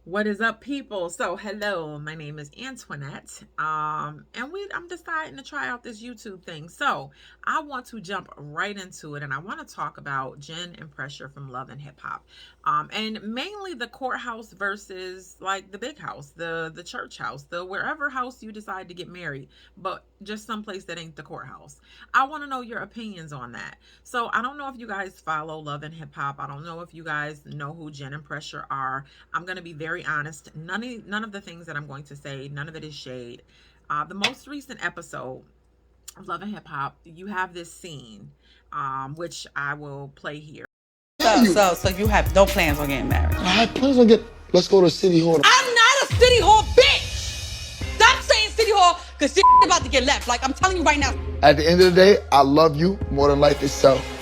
What is up, people? So, hello, my name is Antoinette. I'm deciding to try out this YouTube thing. So, I want to jump right into it, and I want to talk about Jen and Phresher from Love and Hip Hop, and mainly the courthouse versus like the big house, the church house, the wherever house you decide to get married, but just someplace that ain't the courthouse. I want to know your opinions on that. So, I don't know if you guys follow Love and Hip Hop. I don't know if you guys know who Jen and Phresher are. I'm going to be very honest. None of the things that I'm going to say, none of it is shade. The most recent episode of Love and Hip Hop, you have this scene, which I will play here. So you have no plans on getting married? I had plans on let's go to City Hall. I'm not a City Hall bitch. Stop saying City Hall, because shit about to get left. Like, I'm telling you right now. At the end of the day, I love you more than life itself.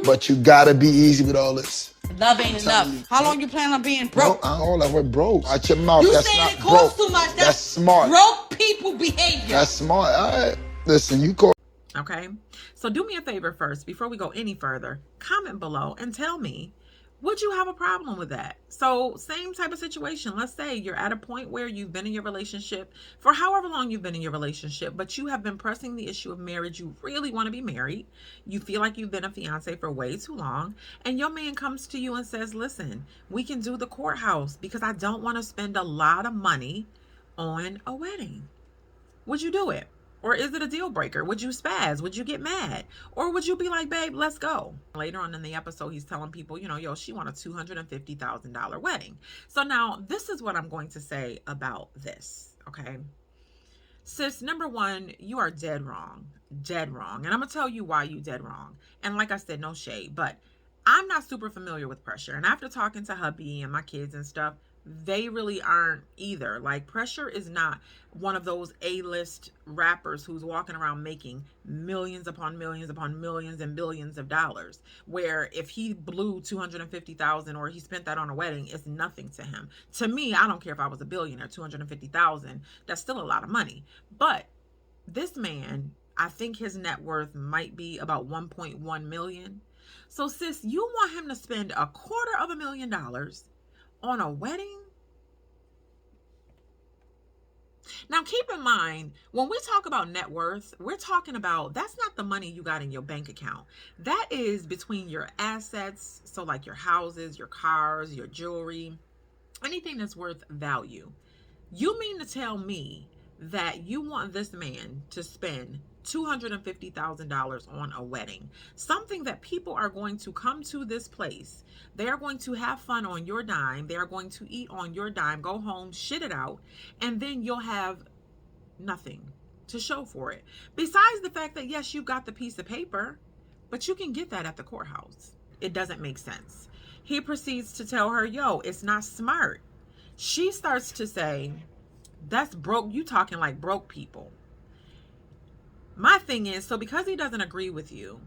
But you gotta be easy with all this. Love ain't enough. How long you plan on being broke? I don't like we're broke. Out your mouth. You That's saying not it costs broke. too much. That's smart. Broke people behavior. That's smart. All right. Listen, you call. Okay. So do me a favor first, before we go any further, comment below and tell me, would you have a problem with that? So same type of situation. Let's say you're at a point where you've been in your relationship for however long you've been in your relationship, but you have been pressing the issue of marriage. You really want to be married. You feel like you've been a fiance for way too long. And your man comes to you and says, listen, we can do the courthouse because I don't want to spend a lot of money on a wedding. Would you do it? Or is it a deal breaker? Would you spaz? Would you get mad? Or would you be like, babe, let's go? Later on in the episode, he's telling people, yo, she want a $250,000 wedding. So now this is what I'm going to say about this, okay? Sis, number one, you are dead wrong. Dead wrong. And I'm going to tell you why you dead wrong. And like I said, no shade, but I'm not super familiar with Phresher. And after talking to hubby and my kids and stuff, they really aren't either. Like, Phresher is not one of those A-list rappers who's walking around making millions upon millions upon millions and billions of dollars, where if he blew 250,000 or he spent that on a wedding, it's nothing to him. To me, I don't care if I was a billionaire, 250,000, that's still a lot of money. But this man, I think his net worth might be about 1.1 million. So sis, you want him to spend $250,000 on a wedding? Now, keep in mind, when we talk about net worth, we're talking about, that's not the money you got in your bank account. That is between your assets. So like your houses, your cars, your jewelry, anything that's worth value. You mean to tell me that you want this man to spend $250,000 on a wedding, something that people are going to come to this place, they are going to have fun on your dime, they are going to eat on your dime, go home, shit it out, and then you'll have nothing to show for it, besides the fact that yes, you got the piece of paper, but you can get that at the courthouse. It doesn't make sense. He proceeds to tell her, yo, it's not smart. She starts to say, that's broke. You talking like broke people. My thing is, so because he doesn't agree with you,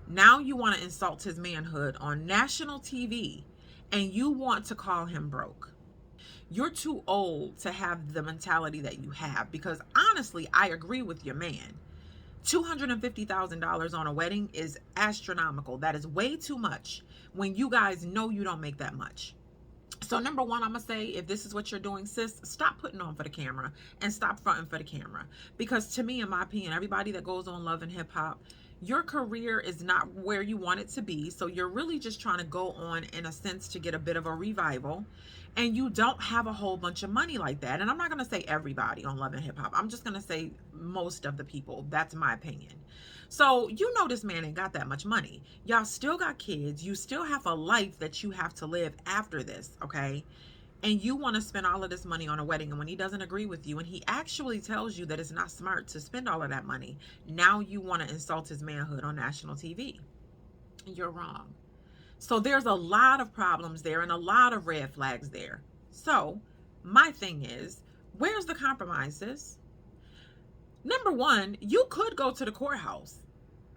now you want to insult his manhood on national TV and you want to call him broke. You're too old to have the mentality that you have, because honestly, I agree with your man. $250,000 on a wedding is astronomical. That is way too much when you guys know you don't make that much. So number one, I'm going to say, if this is what you're doing, sis, stop putting on for the camera and stop fronting for the camera. Because to me, in my opinion, everybody that goes on Love and Hip Hop, your career is not where you want it to be. So you're really just trying to go on, in a sense, to get a bit of a revival. And you don't have a whole bunch of money like that. And I'm not going to say everybody on Love and Hip Hop. I'm just going to say most of the people. That's my opinion. So you know this man ain't got that much money. Y'all still got kids. You still have a life that you have to live after this, okay? And you want to spend all of this money on a wedding, and when he doesn't agree with you and he actually tells you that it's not smart to spend all of that money, now you want to insult his manhood on national TV. You're wrong. So there's a lot of problems there and a lot of red flags there. So my thing is, where's the compromises? Number one, you could go to the courthouse,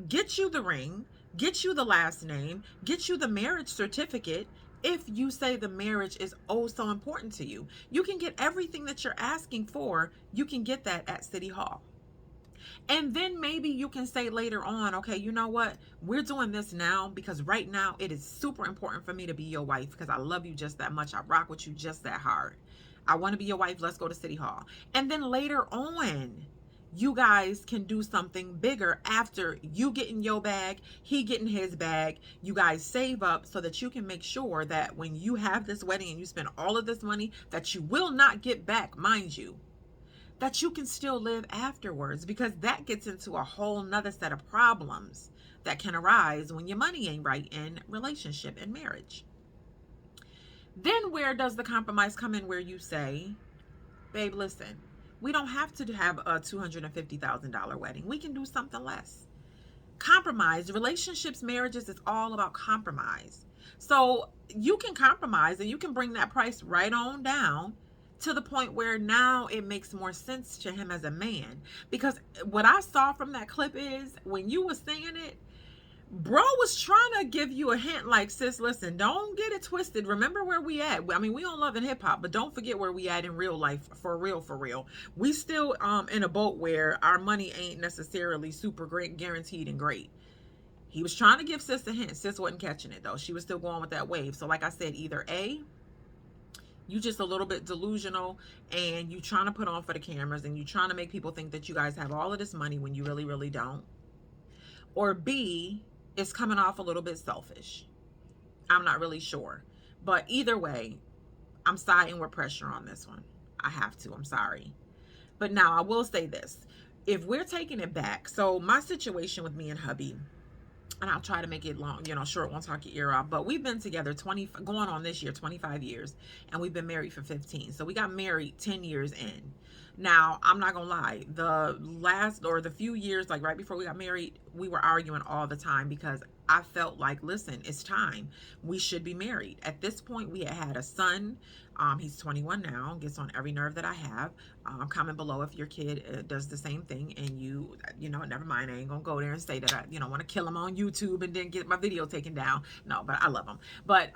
get you the ring, get you the last name, get you the marriage certificate. If you say the marriage is oh so important to you, you can get everything that you're asking for. You can get that at City Hall. And then maybe you can say later on, okay, you know what? We're doing this now because right now it is super important for me to be your wife because I love you just that much. I rock with you just that hard. I want to be your wife. Let's go to City Hall. And then later on, you guys can do something bigger after you getting your bag, he getting his bag. You guys save up so that you can make sure that when you have this wedding and you spend all of this money that you will not get back, mind you, that you can still live afterwards, because that gets into a whole nother set of problems that can arise when your money ain't right in relationship and marriage. Then where does the compromise come in, where you say, babe, listen, we don't have to have a $250,000 wedding. We can do something less. Compromise. Relationships, marriages, is all about compromise. So you can compromise and you can bring that price right on down to the point where now it makes more sense to him as a man. Because what I saw from that clip is when you were saying it, bro was trying to give you a hint like, sis, listen, don't get it twisted. Remember where we at. I mean, we on Love and Hip Hop, but don't forget where we at in real life. For real, for real. We still in a boat where our money ain't necessarily super great, guaranteed and great. He was trying to give sis a hint. Sis wasn't catching it though. She was still going with that wave. So like I said, either A, you just a little bit delusional and you trying to put on for the cameras and you trying to make people think that you guys have all of this money when you really, really don't. Or B, it's coming off a little bit selfish. I'm not really sure. But either way, I'm siding with Phresher on this one. I have to. I'm sorry. But now I will say this. If we're taking it back, so my situation with me and hubby, and I'll try to make it long, short, won't talk your ear off, but we've been together going on this year, 25 years, and we've been married for 15. So we got married 10 years in. Now, I'm not gonna lie, the few years, like right before we got married, we were arguing all the time because I felt like, listen, it's time. We should be married. At this point, we had a son. He's 21 now, gets on every nerve that I have. Comment below if your kid does the same thing and never mind. I ain't gonna go there and say that I, want to kill him on YouTube and then get my video taken down. No, but I love him. But,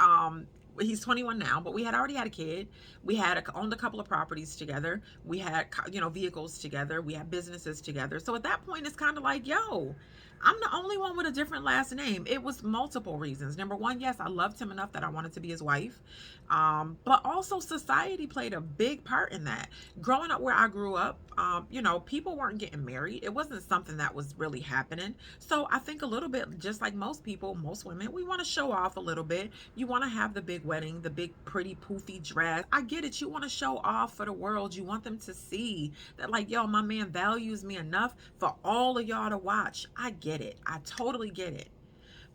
he's 21 now, but we had already had a kid. We had owned a couple of properties together. We had, vehicles together. We had businesses together. So at that point, it's kind of like, yo, I'm the only one with a different last name. It was multiple reasons. Number one, yes, I loved him enough that I wanted to be his wife. But also society played a big part in that. Growing up where I grew up, people weren't getting married. It wasn't something that was really happening. So I think a little bit, just like most people, most women, we want to show off a little bit. You want to have the big wedding, the big pretty poofy dress. I get it. You want to show off for the world. You want them to see that, like, yo, my man values me enough for all of y'all to watch. I get it. I totally get it.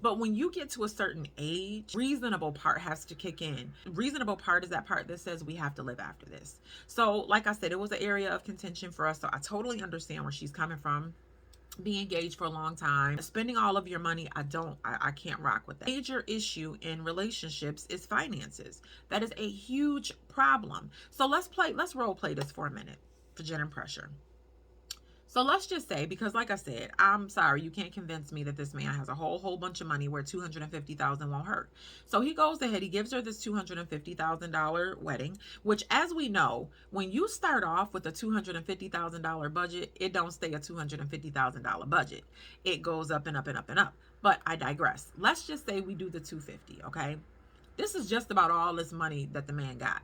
But when you get to a certain age, reasonable part has to kick in. Reasonable part is that part that says we have to live after this. So like I said, it was an area of contention for us. So I totally understand where she's coming from. Be engaged for a long time, spending all of your money, I can't rock with that. Major issue in relationships is finances. That is a huge problem. So let's role play this for a minute for Jen and Phresher. So let's just say, because like I said, I'm sorry, you can't convince me that this man has a whole bunch of money where $250,000 won't hurt. So he goes ahead, he gives her this $250,000 wedding, which, as we know, when you start off with a $250,000 budget, it don't stay a $250,000 budget. It goes up and up and up and up. But I digress. Let's just say we do the 250, okay? This is just about all this money that the man got.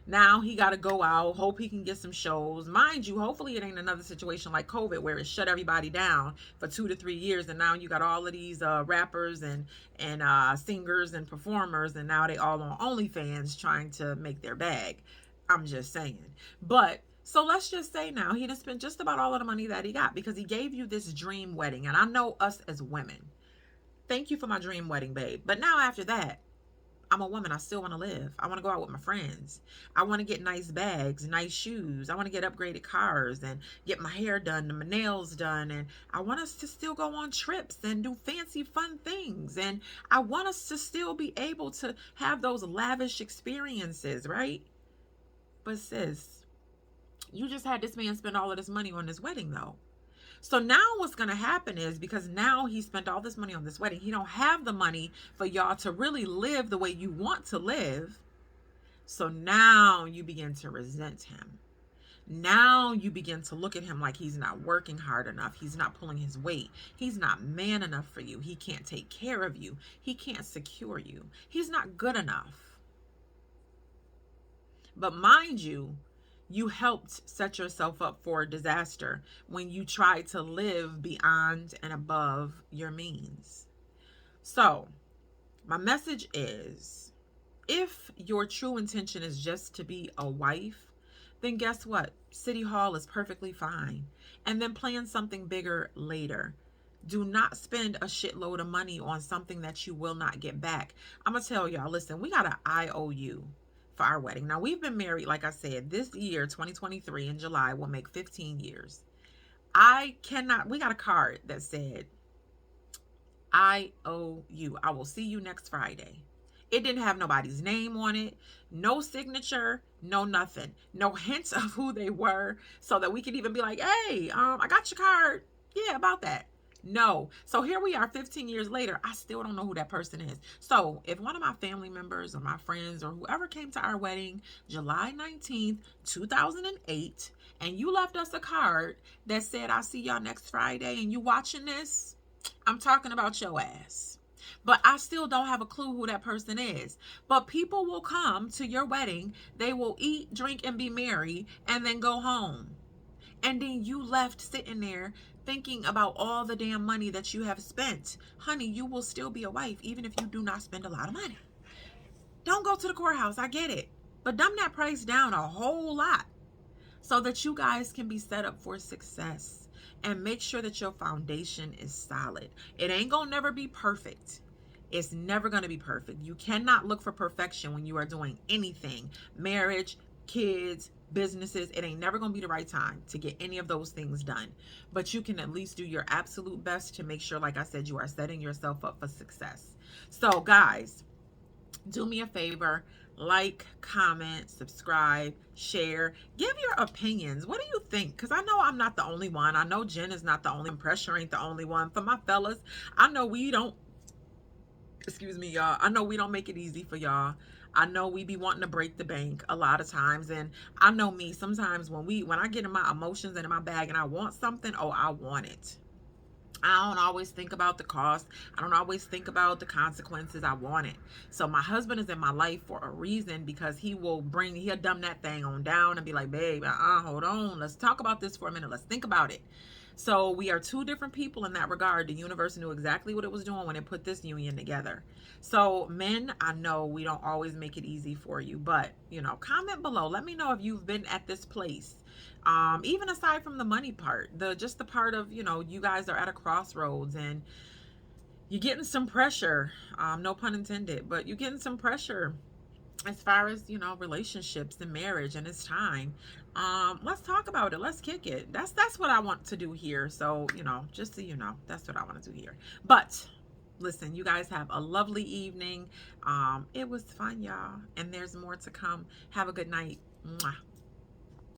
Now he got to go out, hope he can get some shows. Mind you, hopefully it ain't another situation like COVID where it shut everybody down for 2 to 3 years. And now you got all of these rappers and singers and performers. And now they all on OnlyFans trying to make their bag. I'm just saying. But so let's just say now he done spent just about all of the money that he got because he gave you this dream wedding. And I know us as women. Thank you for my dream wedding, babe. But now after that, I'm a woman. I still want to live. I want to go out with my friends. I want to get nice bags, nice shoes. I want to get upgraded cars and get my hair done and my nails done. And I want us to still go on trips and do fancy, fun things. And I want us to still be able to have those lavish experiences, right? But sis, you just had this man spend all of this money on this wedding though. So now what's going to happen is, because now he spent all this money on this wedding, he don't have the money for y'all to really live the way you want to live. So now you begin to resent him. Now you begin to look at him like he's not working hard enough. He's not pulling his weight. He's not man enough for you. He can't take care of you. He can't secure you. He's not good enough. But mind you, you helped set yourself up for disaster when you tried to live beyond and above your means. So, my message is, if your true intention is just to be a wife, then guess what? City Hall is perfectly fine. And then plan something bigger later. Do not spend a shitload of money on something that you will not get back. I'm going to tell y'all, listen, we got an IOU for our wedding. Now, we've been married, like I said, this year, 2023, in July, will make 15 years. We got a card that said, I owe you. I will see you next Friday. It didn't have nobody's name on it, no signature, no nothing, no hints of who they were, so that we could even be like, hey, I got your card. Yeah, about that. No. So here we are 15 years later. I still don't know who that person is. So if one of my family members or my friends or whoever came to our wedding July 19th, 2008, and you left us a card that said, I'll see y'all next Friday, and you watching this, I'm talking about your ass. But I still don't have a clue who that person is. But people will come to your wedding, they will eat, drink, and be merry, and then go home. And then you left sitting there thinking about all the damn money that you have spent. Honey, you will still be a wife even if you do not spend a lot of money. Don't go to the courthouse, I get it. But dumb that price down a whole lot so that you guys can be set up for success. And make sure that your foundation is solid. It ain't gonna never be perfect. It's never gonna be perfect. You cannot look for perfection when you are doing anything. Marriage, kids, businesses. It ain't never gonna be the right time to get any of those things done. But you can at least do your absolute best to make sure, like I said, you are setting yourself up for success. So guys, do me a favor, like, comment, subscribe, share, give your opinions. What do you think? Because I know I'm not the only one. I know Jen is not the only one. Phresher ain't the only one. For my fellas, I know we don't, excuse me, y'all. I know we don't make it easy for y'all. I know we be wanting to break the bank a lot of times. And I know me, sometimes when I get in my emotions and in my bag and I want something, oh, I want it. I don't always think about the cost. I don't always think about the consequences. I want it. So my husband is in my life for a reason, because he'll dumb that thing on down and be like, babe, hold on. Let's talk about this for a minute. Let's think about it. So we are two different people in that regard. The universe knew exactly what it was doing when it put this union together. So men, I know we don't always make it easy for you, but comment below. Let me know if you've been at this place. Even aside from the money part, the part of, you guys are at a crossroads and you're getting some pressure, no pun intended, but you're getting some pressure as far as, relationships and marriage, and it's time. Let's talk about it. Let's kick it. That's what I want to do here. So, just so you know, that's what I want to do here. But listen, you guys have a lovely evening. It was fun, y'all, and there's more to come. Have a good night. Mwah.